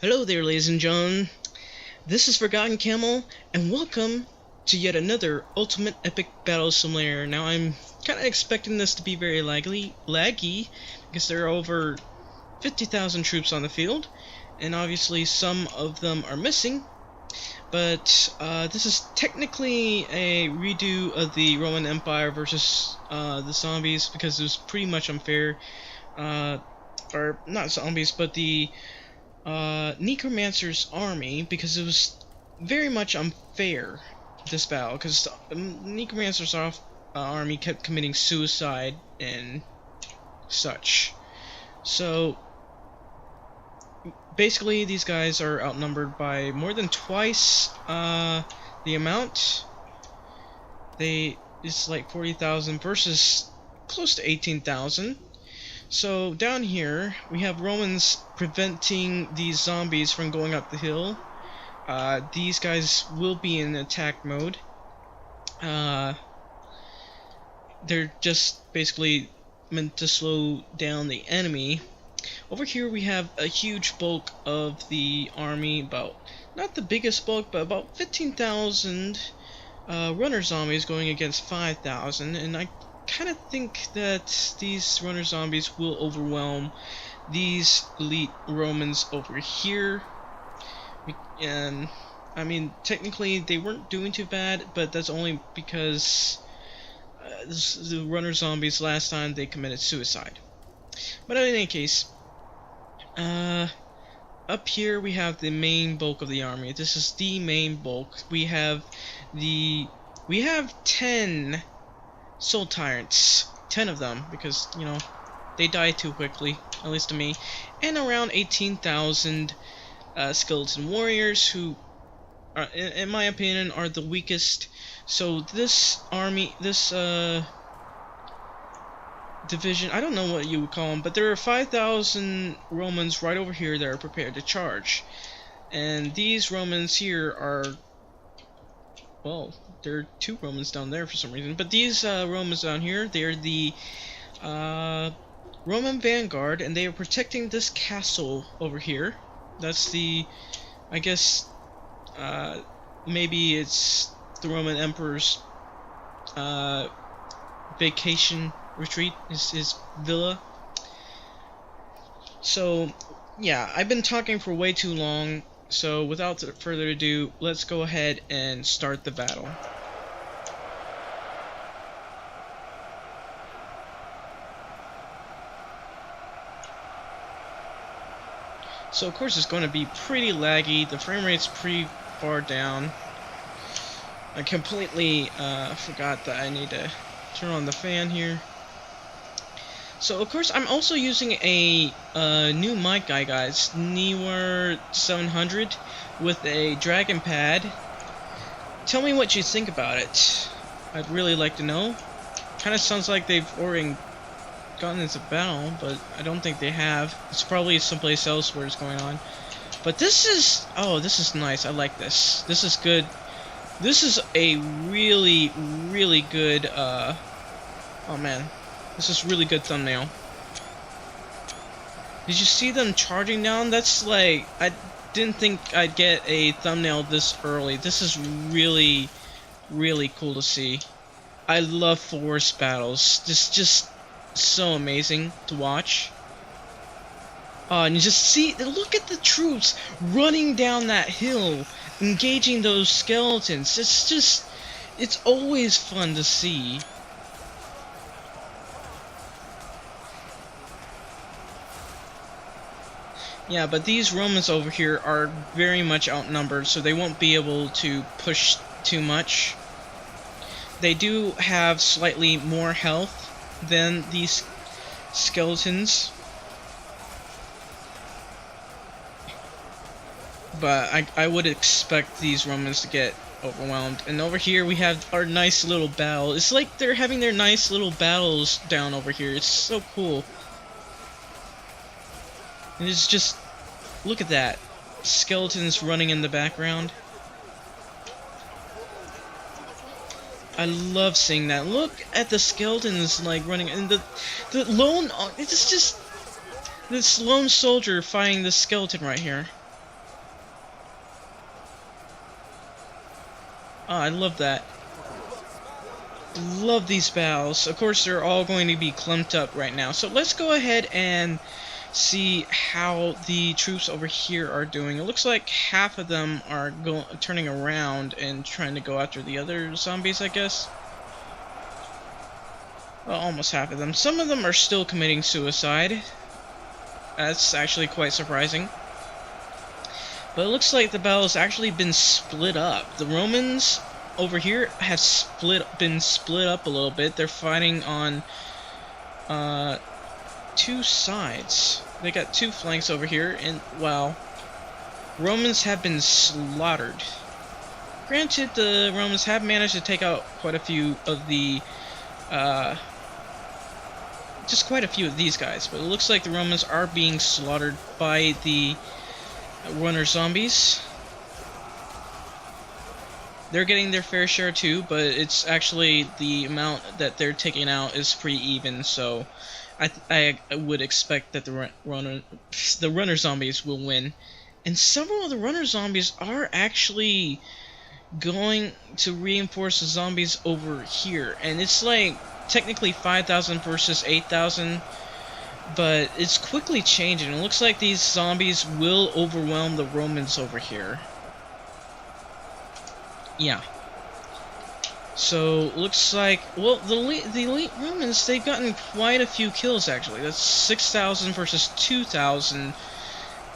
Hello there, ladies and gentlemen. This is Forgotten Camel, and welcome to yet another Ultimate Epic Battle Simulator. Now, I'm kind of expecting this to be very laggy, because there are over 50,000 troops on the field, and obviously some of them are missing. But this is technically a redo of the Roman Empire versus the zombies, because it was pretty much unfair. Or not zombies, but the Necromancer's army, because it was very much unfair, this battle, because Necromancer's army kept committing suicide and such. So basically these guys are outnumbered by more than twice the amount. It's like 40,000 versus close to 18,000. So down here we have Romans preventing these zombies from going up the hill. These guys will be in attack mode. They're just basically meant to slow down the enemy. Over here we have a huge bulk of the army, about, not the biggest bulk, but about 15,000 runner zombies going against 5,000, and I kind of think that these runner zombies will overwhelm these elite Romans over here. And I mean, technically they weren't doing too bad, but that's only because the runner zombies last time they committed suicide. But in any case, up here we have the main bulk of the army. This is the main bulk. We have 10 Soul Tyrants, 10 of them, because, you know, they die too quickly, at least to me, and around 18,000 Skeleton Warriors, who, are, in my opinion, are the weakest. So this army, this division, I don't know what you would call them, but there are 5,000 Romans right over here that are prepared to charge. And these Romans here are, well, there are 2 Romans down there for some reason, but these Romans down here, they're the Roman vanguard, and they are protecting this castle over here. That's the, I guess, maybe it's the Roman Emperor's vacation retreat, his villa. So, yeah, I've been talking for way too long, so without further ado, let's go ahead and start the battle. So of course it's going to be pretty laggy, the frame rate's pretty far down. I completely forgot that I need to turn on the fan here. So of course I'm also using a new mic guys, Newer 700 with a dragon pad. Tell me what you think about it. I'd really like to know. Kinda sounds like they've already gotten into battle, but I don't think they have. It's probably someplace else where it's going on. But this is, oh, this is nice. I like this. This is good. This is a really, really good, oh man. This is really good thumbnail. Did you see them charging down? That's like, I didn't think I'd get a thumbnail this early. This is really, really cool to see. I love forest battles. This just so amazing to watch. And you just see, look at the troops running down that hill, engaging those skeletons. It's just, it's always fun to see. Yeah, but these Romans over here are very much outnumbered, so they won't be able to push too much. They do have slightly more health than these skeletons, but I would expect these Romans to get overwhelmed. And over here we have our nice little battle. It's like they're having their nice little battles down over here. It's so cool. And it's just, look at that, skeletons running in the background. I love seeing that. Look at the skeletons like running, and the lone, it's just this lone soldier fighting this skeleton right here. Oh, I love that. Love these battles. Of course, they're all going to be clumped up right now. So let's go ahead and see how the troops over here are doing. It looks like half of them are turning around and trying to go after the other zombies, I guess. Well, almost half of them. Some of them are still committing suicide. That's actually quite surprising. But it looks like the battle has actually been split up. The Romans over here have been split up a little bit. They're fighting on two sides. They got two flanks over here, and wow, Romans have been slaughtered. Granted, the Romans have managed to take out quite a few of the just quite a few of these guys, but it looks like the Romans are being slaughtered by the runner zombies. They're getting their fair share too, but it's actually the amount that they're taking out is pretty even, so I would expect that the runner zombies will win. And several of the runner zombies are actually going to reinforce the zombies over here, and it's like technically 5,000 versus 8,000, but it's quickly changing. It looks like these zombies will overwhelm the Romans over here. Yeah. So, looks like, well, the elite Romans, they've gotten quite a few kills, actually. That's 6,000 versus 2,000.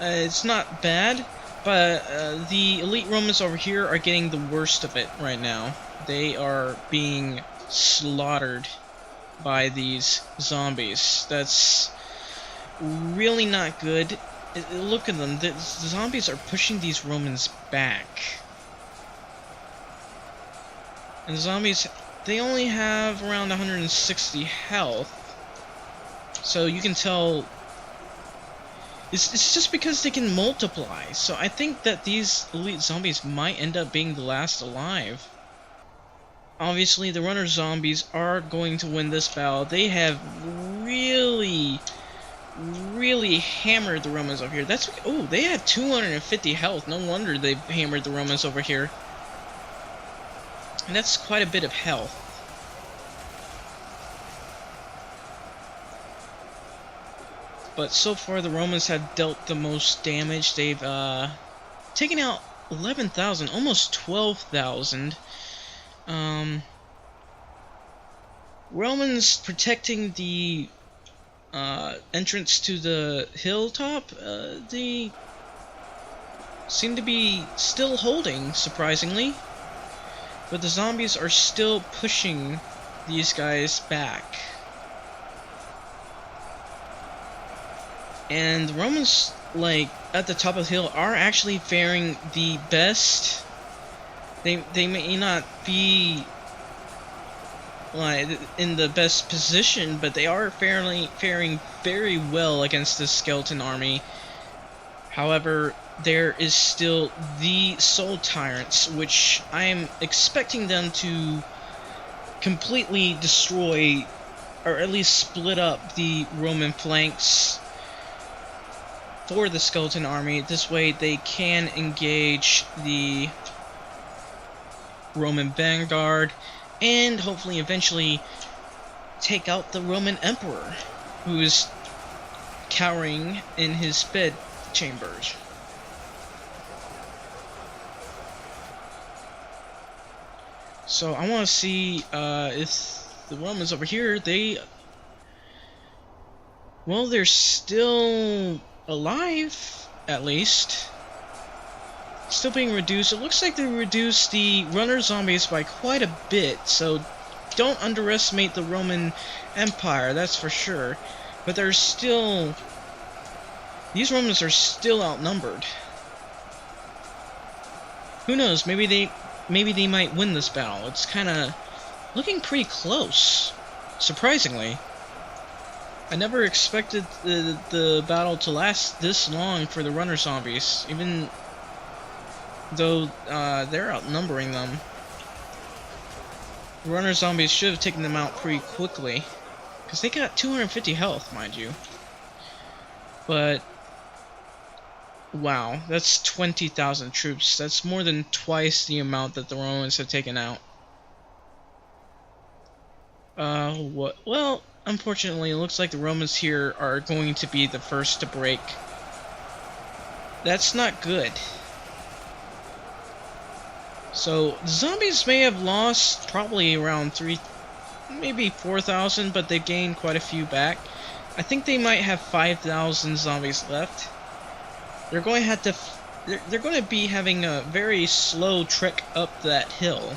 It's not bad, but the elite Romans over here are getting the worst of it right now. They are being slaughtered by these zombies. That's really not good. Look at them. The zombies are pushing these Romans back. And the zombies, they only have around 160 health. So you can tell it's just because they can multiply. So I think that these elite zombies might end up being the last alive. Obviously, the runner zombies are going to win this battle. They have really hammered the Romans over here. That's, oh, they had 250 health. No wonder they've hammered the Romans over here. And that's quite a bit of health. But so far the Romans have dealt the most damage. They've taken out 11,000, almost 12,000. Romans protecting the entrance to the hilltop. They seem to be still holding, surprisingly. But the zombies are still pushing these guys back. And the Romans, like, at the top of the hill are actually faring the best. They may not be, like, in the best position, but they are faring very well against this skeleton army. However, there is still the Soul Tyrants, which I am expecting them to completely destroy, or at least split up the Roman flanks for the skeleton army. This way they can engage the Roman vanguard and hopefully eventually take out the Roman Emperor, who is cowering in his bed chambers. So I want to see if the Romans over here, they're still alive, at least. Still being reduced. It looks like they reduced the runner zombies by quite a bit, so don't underestimate the Roman Empire, that's for sure. But they're still... these Romans are still outnumbered. Who knows, maybe they might win this battle. It's kind of looking pretty close, surprisingly. I never expected the battle to last this long for the runner zombies, even though they're outnumbering them. The runner zombies should have taken them out pretty quickly, because they got 250 health, mind you. But Wow, that's 20,000 troops. That's more than twice the amount that the Romans have taken out. What? Well, unfortunately, it looks like the Romans here are going to be the first to break. That's not good. So, the zombies may have lost probably around 3, maybe 4,000, but they've gained quite a few back. I think they might have 5,000 zombies left. They're going to have to... They're going to be having a very slow trek up that hill,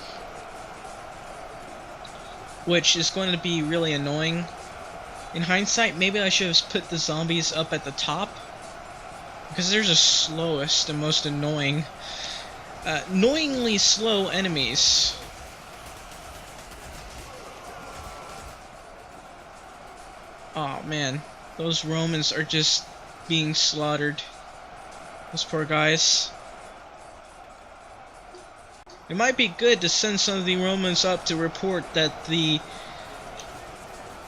which is going to be really annoying. In hindsight, maybe I should have put the zombies up at the top, because they're the slowest and most annoying. Annoyingly slow enemies. Oh man, those Romans are just being slaughtered. Those poor guys. It might be good to send some of the Romans up to report that the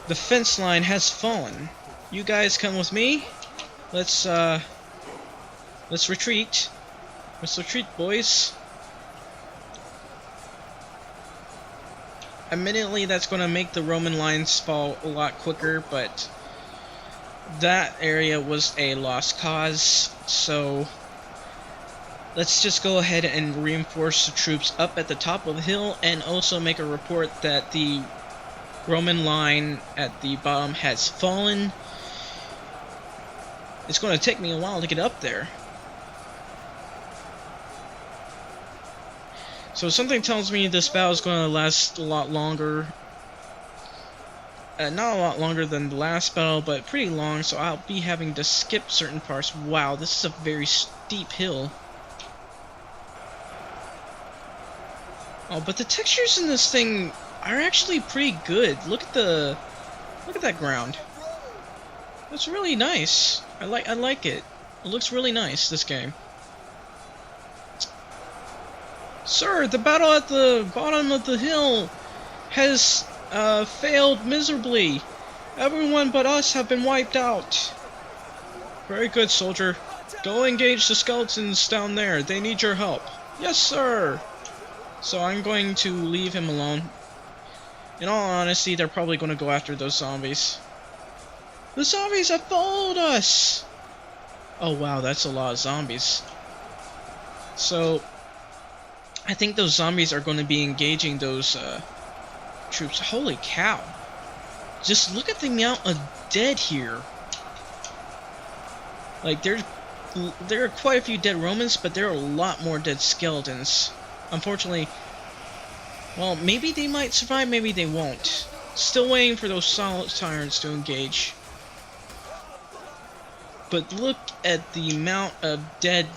fence line has fallen. You guys come with me. Let's retreat. Let's retreat, boys. Admittedly, that's going to make the Roman lines fall a lot quicker, but that area was a lost cause, so let's just go ahead and reinforce the troops up at the top of the hill, and also make a report that the Roman line at the bottom has fallen. It's going to take me a while to get up there. So something tells me this battle is going to last a lot longer. Not a lot longer than the last battle, but pretty long, so I'll be having to skip certain parts. Wow, this is a very steep hill. Oh, but the textures in this thing are actually pretty good. Look at that ground. That's really nice. I like it. It looks really nice, this game. Sir, the battle at the bottom of the hill has failed miserably. Everyone but us have been wiped out. Very good, soldier. Go engage the skeletons down there. They need your help. Yes, sir. So I'm going to leave him alone. In all honesty, they're probably going to go after those zombies. The zombies have followed us! Oh wow, that's a lot of zombies. So I think those zombies are going to be engaging those troops. Holy cow. Just look at the amount of dead here. Like, there are quite a few dead Romans, but there are a lot more dead skeletons. Unfortunately, well, maybe they might survive, maybe they won't. Still waiting for those solid tyrants to engage. But look at the amount of dead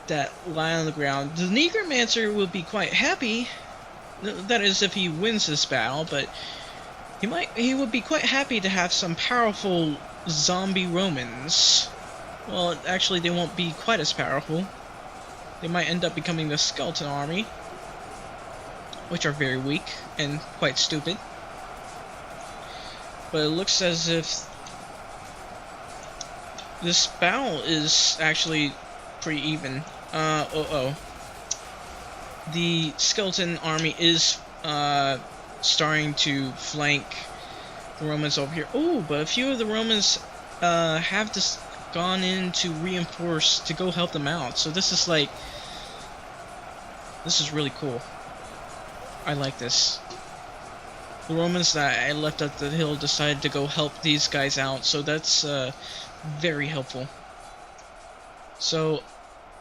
that lie on the ground. The Necromancer will be quite happy. That is, if he wins this battle, but he would be quite happy to have some powerful zombie Romans. Well, actually, they won't be quite as powerful. They might end up becoming the skeleton army, which are very weak and quite stupid. But it looks as if this battle is actually pretty even. The skeleton army is starting to flank the Romans over here. Oh, but a few of the Romans have just gone in to reinforce, to go help them out. So this is like, this is really cool. I like this. The Romans that I left at the hill decided to go help these guys out, so that's very helpful. So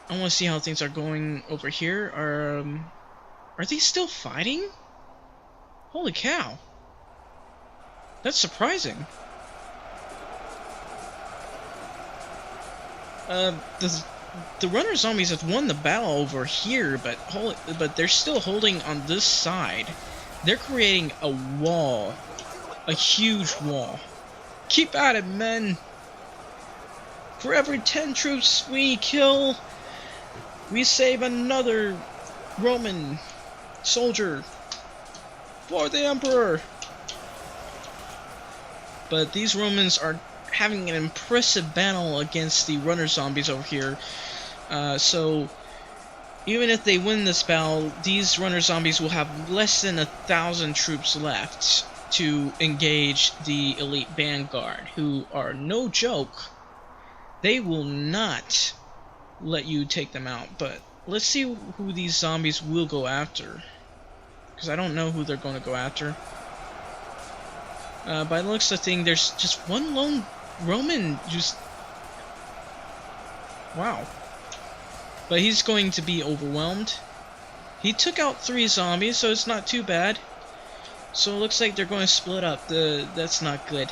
I want to see how things are going over here. Are they still fighting? Holy cow. That's surprising. The runner zombies have won the battle over here, but they're still holding on this side. They're creating a wall, a huge wall. Keep at it, men. For every 10 troops we kill, we save another Roman soldier for the Emperor. But these Romans are having an impressive battle against the runner zombies over here. So even if they win this battle, these runner zombies will have less than 1,000 troops left to engage the elite vanguard, who are no joke. They will not let you take them out. But let's see who these zombies will go after, because I don't know who they're going to go after. By the looks of the thing, there's just one lone Roman. Just wow. But he's going to be overwhelmed. He took out 3 zombies, so it's not too bad. So it looks like they're going to split up. That's not good.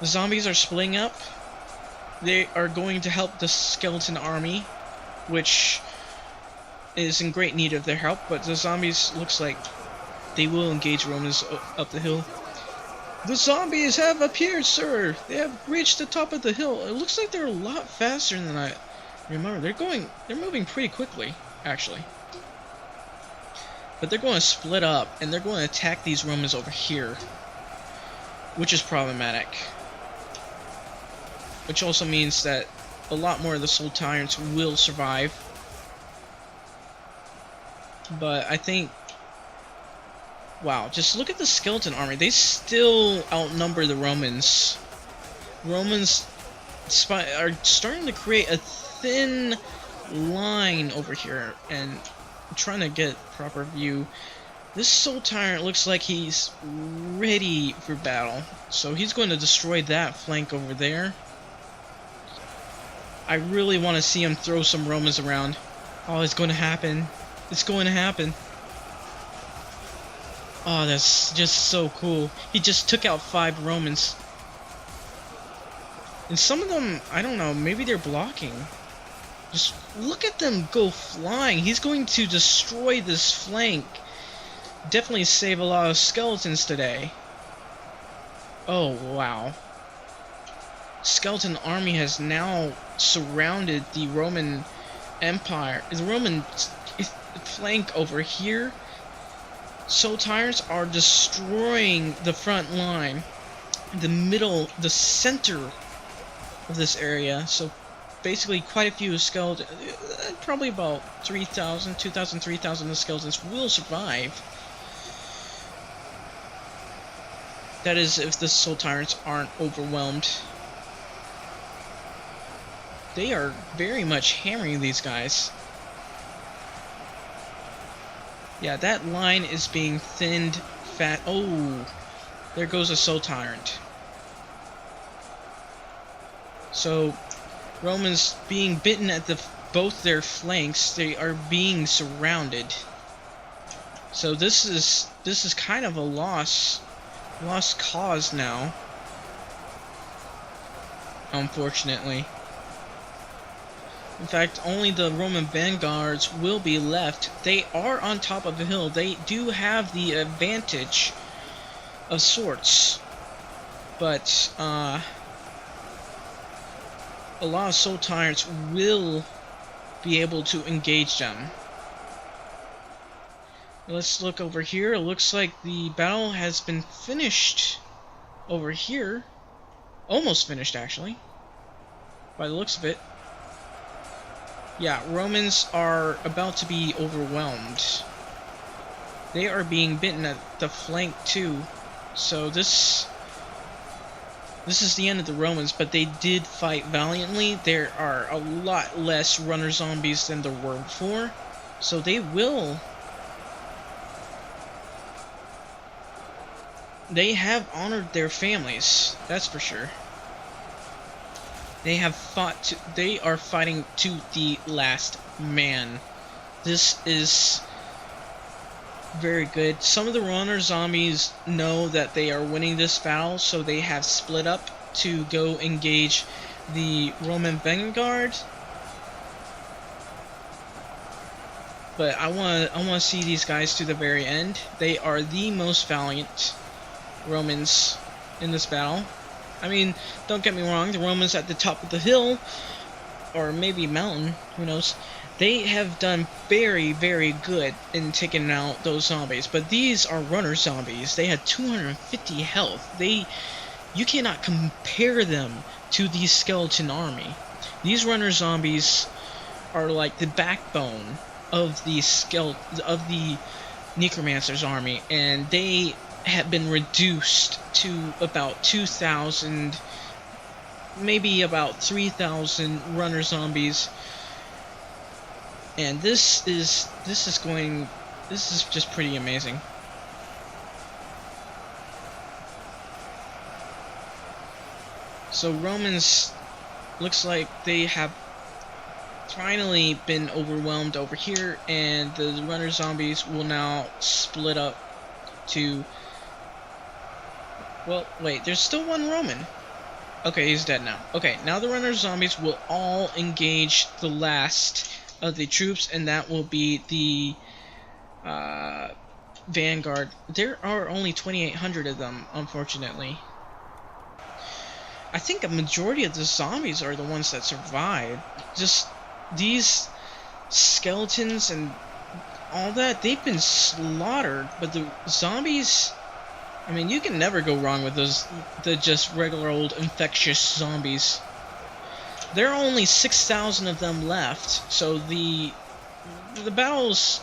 The zombies are splitting up. They are going to help the skeleton army, which is in great need of their help. But the zombies looks like they will engage Romans up the hill. The zombies have appeared, sir. They have reached the top of the hill. It looks like they're a lot faster than I remember. They're moving pretty quickly, actually. But they're going to split up, and they're going to attack these Romans over here, which is problematic. Which also means that a lot more of the Soul Tyrants will survive. But I think, wow, just look at the skeleton army. They still outnumber the Romans. Romans are starting to create a thin line over here, and I'm trying to get proper view. This Soul Tyrant looks like he's ready for battle, so he's going to destroy that flank over there. I really want to see him throw some Romans around. Oh, it's going to happen. It's going to happen. Oh, that's just so cool. He just took out 5 Romans. And some of them, I don't know, maybe they're blocking. Just look at them go flying. He's going to destroy this flank. Definitely save a lot of skeletons today. Oh, wow. Skeleton army has now surrounded the Roman Empire. The Roman flank over here. Soul Tyrants are destroying the front line, the middle, the center of this area. So basically quite a few skeletons, probably about 3,000, 2,000, 3,000 of the skeletons will survive. That is if the Soul Tyrants aren't overwhelmed. They are very much hammering these guys. Yeah, that line is being thinned fat. Oh, there goes a Soul Tyrant. So, Romans being bitten at both their flanks, they are being surrounded. So this is kind of a lost cause now, unfortunately. In fact, only the Roman vanguards will be left. They are on top of the hill. They do have the advantage of sorts. But, a lot of Soul Tyrants will be able to engage them. Let's look over here. It looks like the battle has been finished over here. Almost finished, actually, by the looks of it. Yeah, Romans are about to be overwhelmed. They are being bitten at the flank too. So this is the end of the Romans, but they did fight valiantly. There are a lot less runner zombies than there were before. So they have honored their families, that's for sure. They have fought they are fighting to the last man. This is very good. Some of the runner zombies know that they are winning this battle, so they have split up to go engage the Roman vanguard. But I want to see these guys to the very end. They are the most valiant Romans in this battle. I mean, don't get me wrong, the Romans at the top of the hill, or maybe mountain, who knows, they have done very, very good in taking out those zombies. But these are runner zombies. They had 250 health. They you cannot compare them to the skeleton army. These runner zombies are like the backbone of the necromancer's army, and they have been reduced to about 2,000, maybe about 3,000 runner zombies. And this is just pretty amazing. So Romans, looks like they have finally been overwhelmed over here, and the runner zombies will now split up to... Well, wait, there's still one Roman. Okay, he's dead now. Okay, now the runner zombies will all engage the last of the troops, and that will be the vanguard. There are only 2,800 of them, unfortunately. I think a majority of the zombies are the ones that survived. Just these skeletons and all that, they've been slaughtered, but the zombies, I mean, you can never go wrong with the just regular old infectious zombies. There are only 6,000 of them left, so the battles,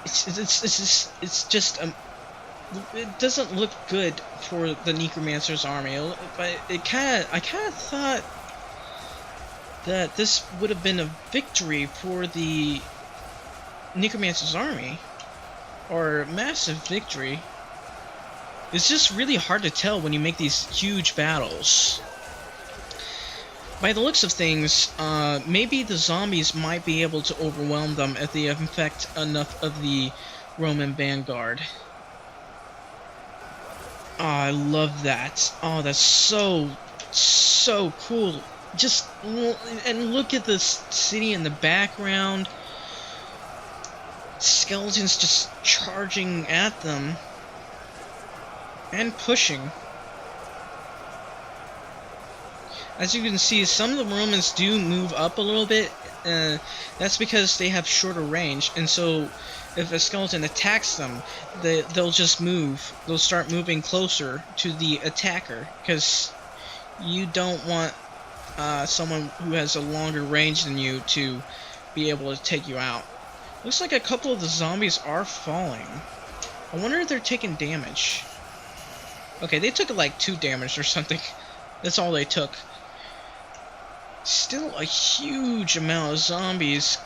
it's just it doesn't look good for the Necromancer's army, but I kind of thought that this would have been a victory for the Necromancer's army, or a massive victory. It's just really hard to tell when you make these huge battles. By the looks of things, maybe the zombies might be able to overwhelm them if they infect enough of the Roman vanguard. Oh, I love that. Oh, that's so cool. Just, and look at this city in the background. Skeletons just charging at them. And pushing. As you can see, some of the Romans do move up a little bit. That's because they have shorter range, and so if a skeleton attacks them, they'll just move. They'll start moving closer to the attacker, because you don't want someone who has a longer range than you to be able to take you out. Looks like a couple of the zombies are falling. I wonder if they're taking damage. Okay, they took like 2 damage or something. That's all they took. Still a huge amount of zombies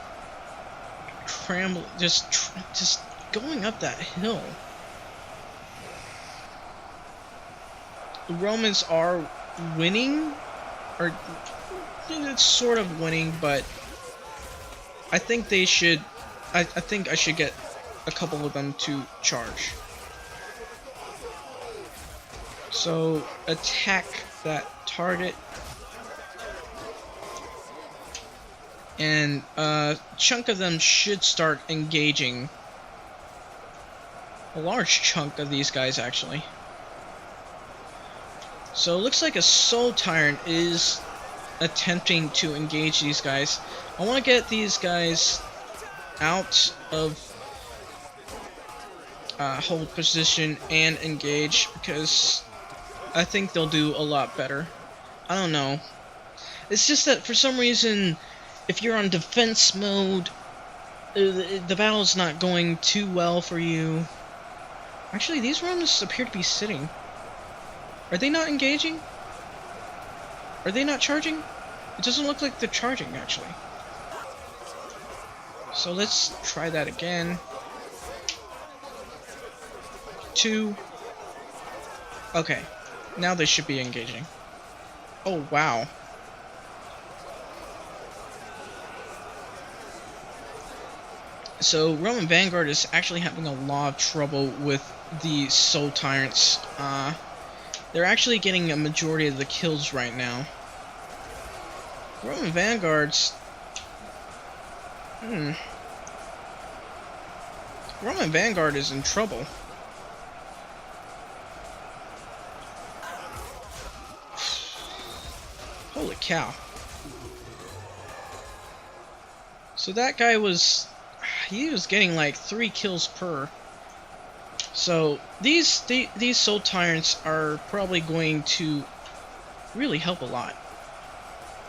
just going up that hill. The Romans are winning, or it's sort of winning, but I think they should. I think I should get a couple of them to charge. So attack that target. And a chunk of them should start engaging. A large chunk of these guys, actually. So it looks like a soul tyrant is attempting to engage these guys. I want to get these guys out of hold position and engage, because I think they'll do a lot better. I don't know. It's just that for some reason, if you're on defense mode, the battle's not going too well for you. Actually, these Romans appear to be sitting. Are they not engaging? Are they not charging? It doesn't look like they're charging, actually. So let's try that again. 2. Okay. Now they should be engaging. Oh, wow. So Roman Vanguard is actually having a lot of trouble with the Soul Tyrants. They're actually getting a majority of the kills right now. Roman Vanguards... Roman Vanguard is in trouble. Holy cow. So that guy was... he was getting like 3 kills per. So these soul tyrants are probably going to really help a lot.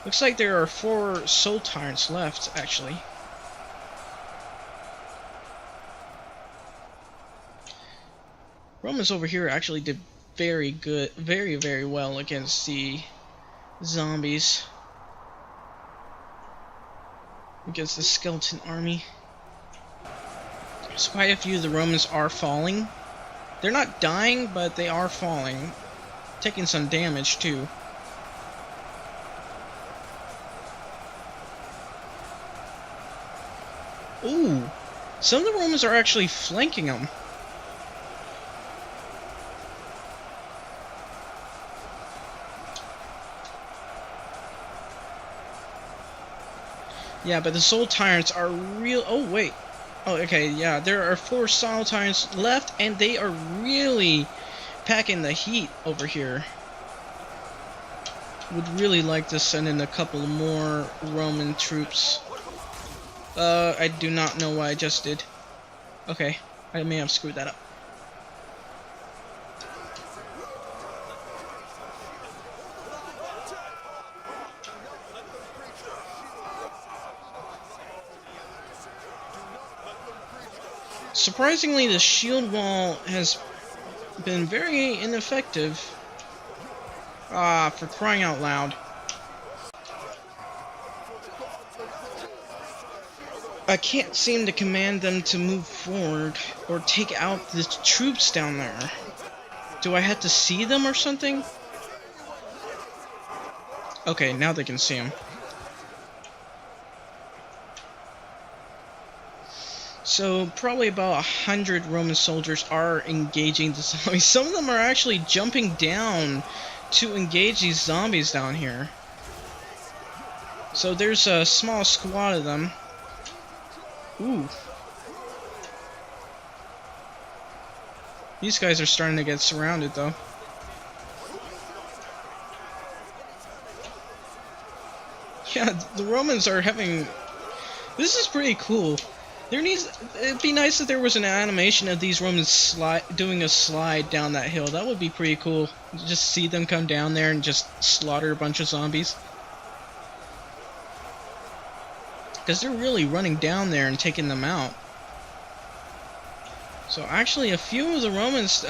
Looks like there are 4 soul tyrants left, actually. Romans over here actually did very good, very well against the zombies. Against the skeleton army. So quite a few of the Romans are falling. They're not dying, but they are falling. Taking some damage too. Ooh! Some of the Romans are actually flanking them. Yeah, but the Soul Tyrants are real... Oh, wait. Oh, okay, yeah. There are 4 Soul Tyrants left, and they are really packing the heat over here. Would really like to send in a couple more Roman troops. I do not know what I just did. Okay, I may have screwed that up. Surprisingly, the shield wall has been very ineffective. Ah, for crying out loud. I can't seem to command them to move forward or take out the troops down there. Do I have to see them or something? Okay, now they can see them. So probably about 100 Roman soldiers are engaging the zombies. Some of them are actually jumping down to engage these zombies down here. So there's a small squad of them. Ooh. These guys are starting to get surrounded though. Yeah, the Romans are having... This is pretty cool. It'd be nice if there was an animation of these Romans doing a slide down that hill. That would be pretty cool. Just see them come down there and just slaughter a bunch of zombies. Because they're really running down there and taking them out. So actually a few of the Romans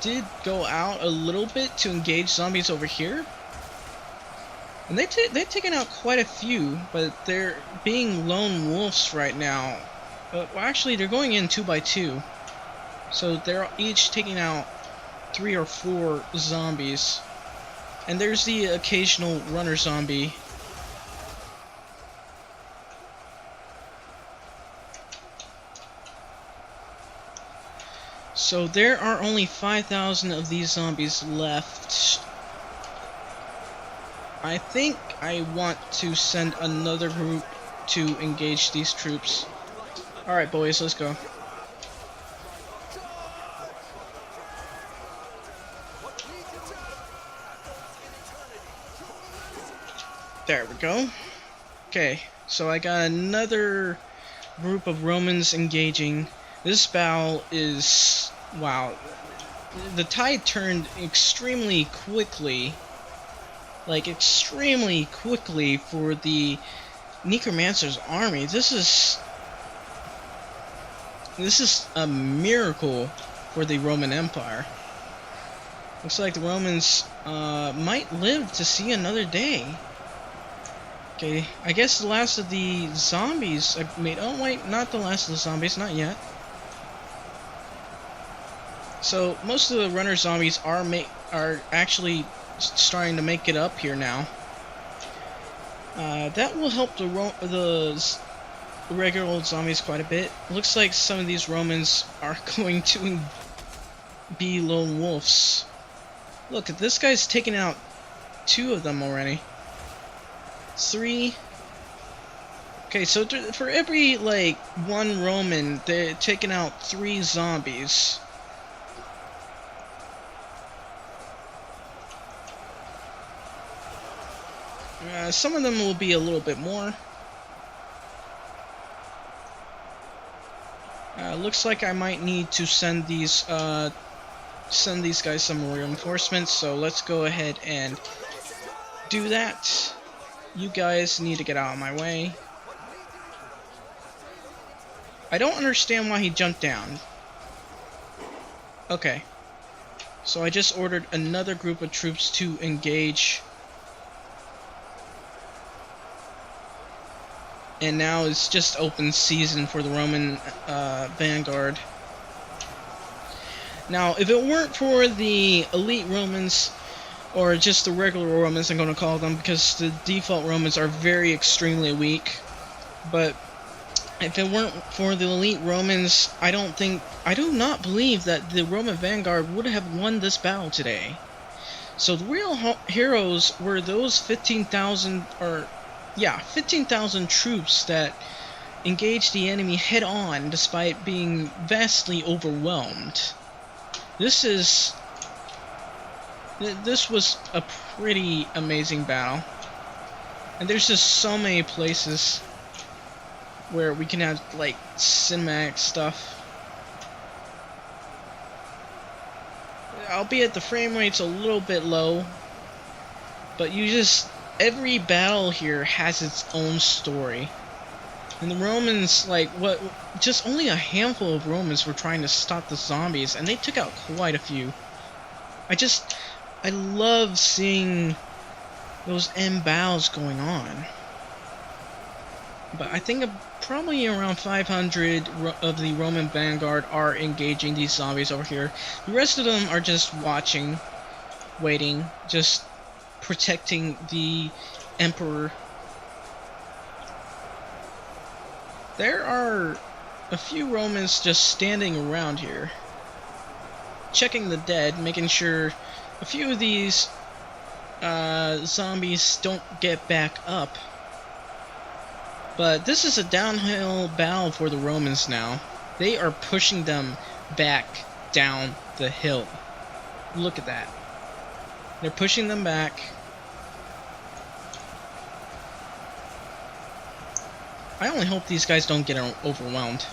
did go out a little bit to engage zombies over here. And they've taken out quite a few, but they're being lone wolves right now. Well, actually, they're going in 2 by 2. So they're each taking out 3 or 4 zombies. And there's the occasional runner zombie. So there are only 5,000 of these zombies left. I think I want to send another group to engage these troops. Alright boys, let's go. There we go. Okay, so I got another group of Romans engaging. This battle is... wow. The tide turned extremely quickly. Like, extremely quickly for the Necromancer's army. This is a miracle for the Roman Empire. Looks like the Romans might live to see another day. Okay, I guess the last of the zombies I've made... Oh wait, not the last of the zombies, not yet. So most of the runner zombies are actually starting to make it up here now. That will help the regular old zombies quite a bit. Looks like some of these Romans are going to be lone wolves. Look, this guy's taken out 2 of them already. 3. Okay, so for every, like, 1 Roman, they're taking out 3 zombies. Some of them will be a little bit more. Looks like I might need to send these guys some reinforcements, so let's go ahead and do that. You guys need to get out of my way. I don't understand why he jumped down. Okay. So I just ordered another group of troops to engage. And now it's just open season for the Roman vanguard. Now, if it weren't for the elite Romans, or just the regular Romans, I'm going to call them, because the default Romans are very extremely weak. But if it weren't for the elite Romans, I do not believe that the Roman vanguard would have won this battle today. So the real heroes were those 15,000 troops that engaged the enemy head on despite being vastly overwhelmed. This was a pretty amazing battle. And there's just so many places where we can have like cinematic stuff. Albeit the frame rate's a little bit low, but every battle here has its own story. And the Romans, just only a handful of Romans were trying to stop the zombies, and they took out quite a few. I love seeing those end battles going on. But I think probably around 500 of the Roman vanguard are engaging these zombies over here. The rest of them are just watching, waiting, just protecting the Emperor. There are a few Romans just standing around here, checking the dead, making sure a few of these zombies don't get back up. But this is a downhill battle for the Romans now. They are pushing them back down the hill. Look at that. They're pushing them back. I only hope these guys don't get overwhelmed.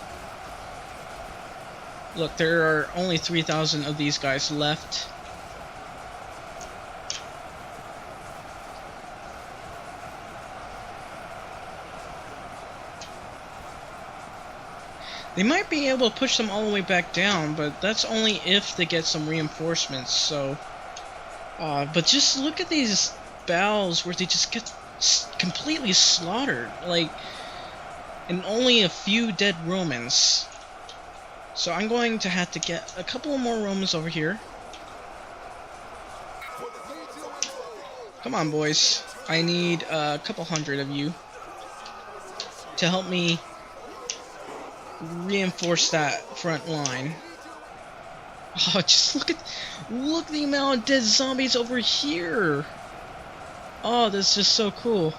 Look, there are only 3,000 of these guys left. They might be able to push them all the way back down, but that's only if they get some reinforcements, so... but just look at these battles where they just get completely slaughtered, and only a few dead Romans. So I'm going to have to get a couple more Romans over here. Come on, boys. I need a couple hundred of you to help me reinforce that front line. Oh, just look the amount of dead zombies over here. Oh, that's just so cool.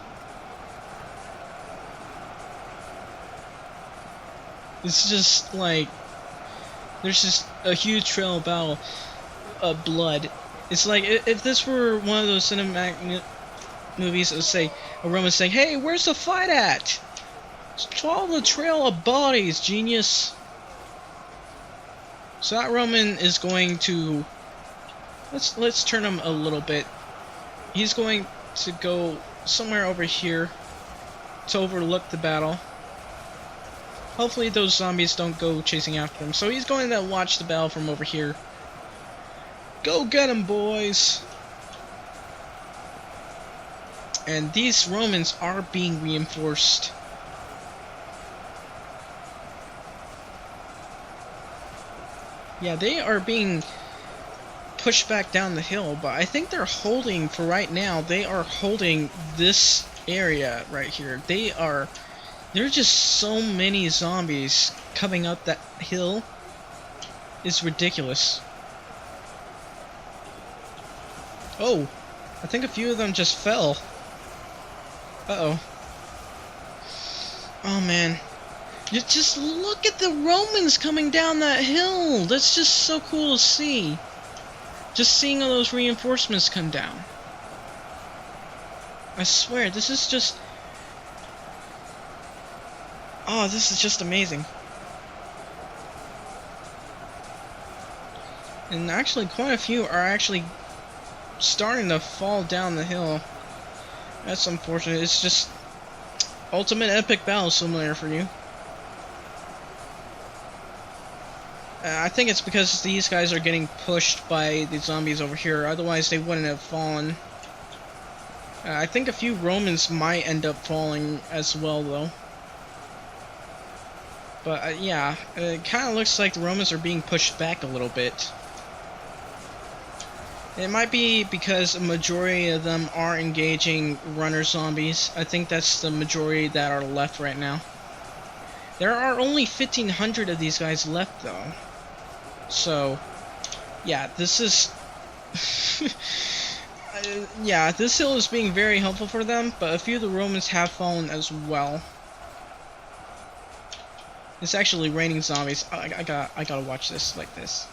It's just there's just a huge trail of battle of blood. It's like if this were one of those cinematic movies, it would say a Roman saying, "Hey, where's the fight at? Follow the trail of bodies, genius." So that Roman is going to let's turn him a little bit. He's going to go somewhere over here to overlook the battle. Hopefully those zombies don't go chasing after him. So he's going to watch the battle from over here. Go get him, boys! And these Romans are being reinforced. Yeah, they are being pushed back down the hill, but I think they're holding, for right now, they are holding this area right here. There are just so many zombies coming up that hill. It's ridiculous. Oh, I think a few of them just fell. Uh-oh. Oh, man. You just look at the Romans coming down that hill. That's just so cool to see. Just seeing all those reinforcements come down. I swear, this is just... Oh, this is just amazing. And actually, quite a few are actually starting to fall down the hill. That's unfortunate. It's just Ultimate Epic Battle Simulator for you. I think it's because these guys are getting pushed by the zombies over here. Otherwise, they wouldn't have fallen. I think a few Romans might end up falling as well, though. But yeah, it kind of looks like the Romans are being pushed back a little bit. It might be because a majority of them are engaging runner zombies. I think that's the majority that are left right now. There are only 1,500 of these guys left, though. So, yeah, this is... yeah, this hill is being very helpful for them, but a few of the Romans have fallen as well. It's actually raining zombies. I gotta watch this like this.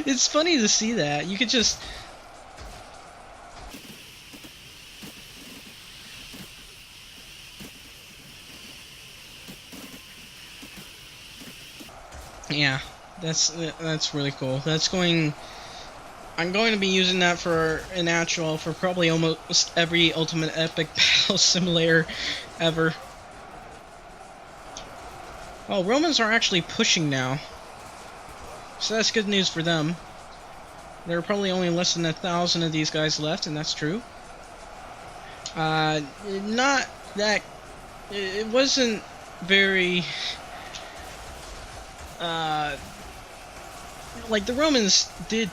It's funny to see that. You could just... Yeah, that's really cool. That's going... I'm going to be using that for an actual for probably almost every Ultimate Epic Battle Simulator ever. Oh, Romans are actually pushing now. So that's good news for them. There are probably only less than 1,000 of these guys left, and that's true. Not that... It wasn't very... like, the Romans did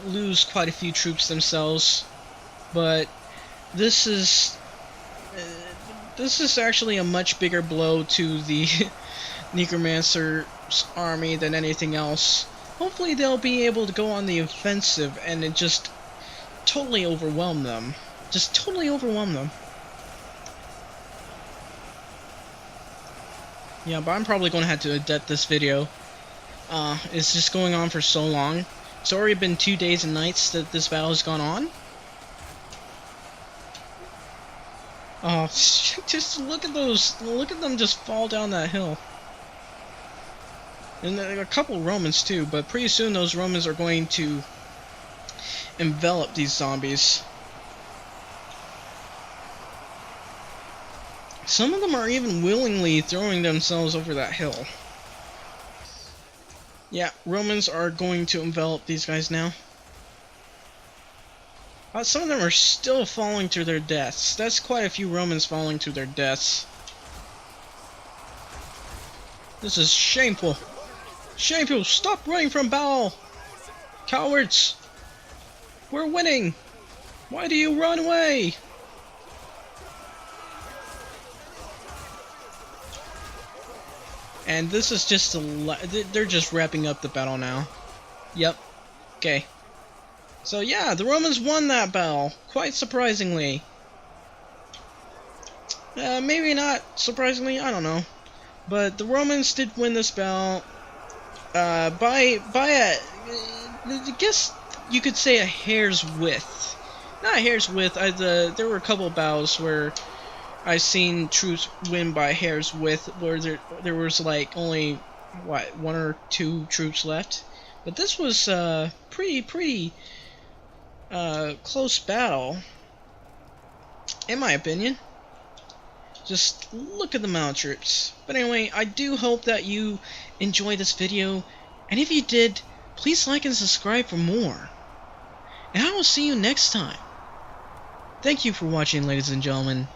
lose quite a few troops themselves, but this is actually a much bigger blow to the Necromancer's army than anything else. Hopefully they'll be able to go on the offensive and it just totally overwhelm them. Just totally overwhelm them. Yeah, but I'm probably going to have to adapt this video. It's just going on for so long. It's already been 2 days and nights that this battle has gone on. Oh, just look at those. Look at them just fall down that hill. And there are a couple Romans too, but pretty soon those Romans are going to envelop these zombies. Some of them are even willingly throwing themselves over that hill. Yeah, Romans are going to envelop these guys now. Some of them are still falling to their deaths. That's quite a few Romans falling to their deaths. This is shameful. Shameful! Stop running from battle! Cowards! We're winning! Why do you run away? And this is just they're just wrapping up the battle now. Yep. Okay. So yeah, the Romans won that battle, quite surprisingly. Maybe not surprisingly, I don't know. But the Romans did win this battle by a, I guess you could say a hair's width. Not a hair's width. There were a couple of battles where I've seen troops win by a hair's width, where there was like only what 1 or 2 troops left. But this was pretty close battle, in my opinion. Just look at the amount of troops. But anyway, I do hope that you enjoyed this video, and if you did, please like and subscribe for more. And I will see you next time. Thank you for watching, ladies and gentlemen.